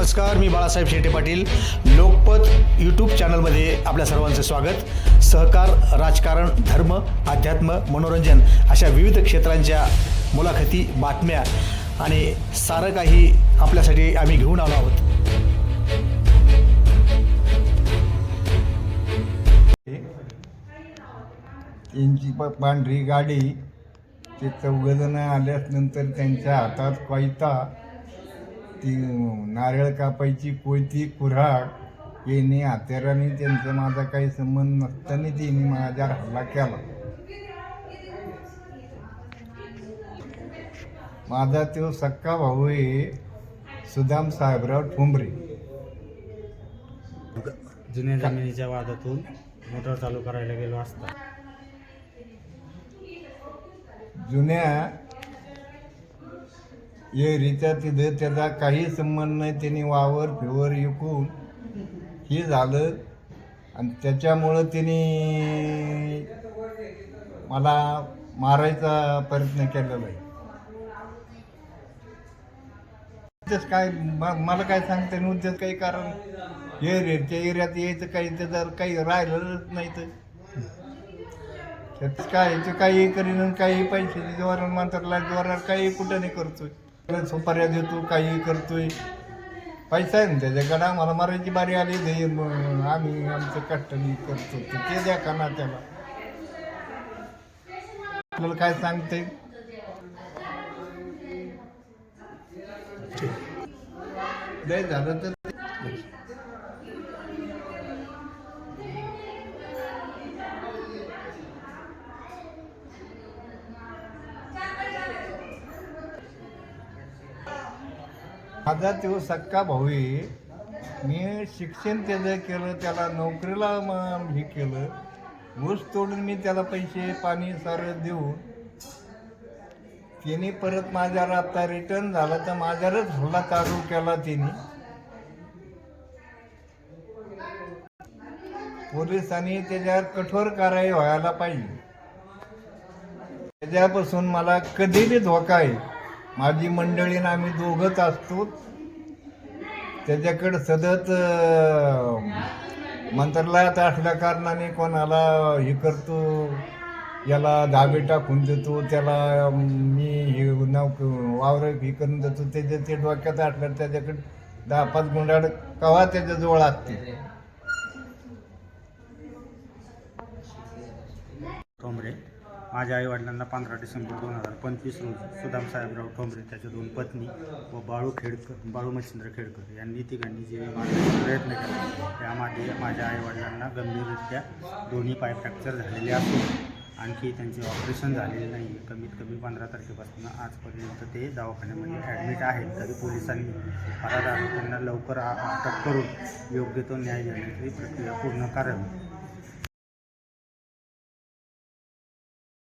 नमस्कार, मी बाळासाहेब शेटे पाटील. लोकपथ यूट्यूब चॅनलमध्ये आपल्या सर्वांचं स्वागत. सहकार, राजकारण, धर्म, अध्यात्म, मनोरंजन अशा विविध क्षेत्रांच्या मुलाखती, बातम्या आणि सारं काही आपल्यासाठी आम्ही घेऊन आलो आहोत. त्यांची पांढरी गाडी, ते चौघजणं आल्यानंतर त्यांच्या हातात कोयता, ती नारळ कापायची कोयती, कुऱ्हाड येणे हत्याराने, त्यांचा माझा काही संबंध नसताना त्यांनी माझ्यावर हल्ला केला. माझा तो सक्का भाऊ आहे सुदाम साहेबराव ठोंबरे. जुन्या जमिनीच्या वादातून मोटर चालू करायला गेलो असता जुन्या एरीचा तिथं त्याचा काही संबंध नाही. त्यांनी वावर फिवर विकून हे झालं आणि त्याच्यामुळं त्यांनी मला मारायचा प्रयत्न केलेला आहे. तेच काय मला काय सांगता येईल, उद्याच काही कारण एरियाच्या एरियात यायचं काही त्याचं काही राहिलेलंच नाही. तर त्याच काय ते काही करीन, काही पैसे जोरात म्हणतात जोरात काही कुठं नाही करतोय, सुपाऱ्या देतो, काही करतोय. पैसा आहे ना त्याच्याकडं. आम्हाला मारायची बारी आली आम्ही आमचं कष्टाने करतो ते द्या का ना त्याला. आपल्याला काय सांगते लय झालं तर माझा तो सक्का भाऊ आहे. मी शिक्षण त्याचं केलं, त्याला नोकरीला हे केलं, ऊस तोडून मी त्याला पैसे पाणी सारं देऊन त्याने परत माझ्यावर आता रिटर्न झाला तर माझ्यावरच हल्ला चालू केला त्याने. पोलिसांनी त्याच्यावर कठोर कारवाई व्हायला पाहिजे. त्याच्यापासून मला कधी बी धोका आहे. माझी मंडळीनं आम्ही दोघंच असतो. त्याच्याकडं सतत मंत्रालयात असल्या कारणाने कोणाला हे करतो, याला धाबे टाकून देतो, त्याला मी हे वावर हे करून देतो. त्याच्या ते डोक्यात असल्यावर त्याच्याकडे 10-5 गुंडाळ कवा त्याच्याजवळ असते. ठोंबरे माझ्या आईवडिलांना 15 डिसेंबर 2025 रोजी सुदाम साहेबराव ठोंबरे, त्याच्या 2 पत्नी व बाळू मच्छिंद्र खेडकर यांनी तिघांनी जीवे मारण्याचा प्रयत्न केला. त्यामध्ये माझ्या आईवडिलांना गंभीररित्या दोन्ही पाय फ्रॅक्चर झालेले असून आणखी त्यांचे ऑपरेशन झालेले नाही. कमीत कमी 15 तारखेपासून आजपर्यंत ते दवाखान्यामध्ये ॲडमिट आहेत. तरी पोलिसांनी फरार आरोपींना लवकर अटक करून योग्य तो न्याय देण्याची प्रक्रिया पूर्ण करावी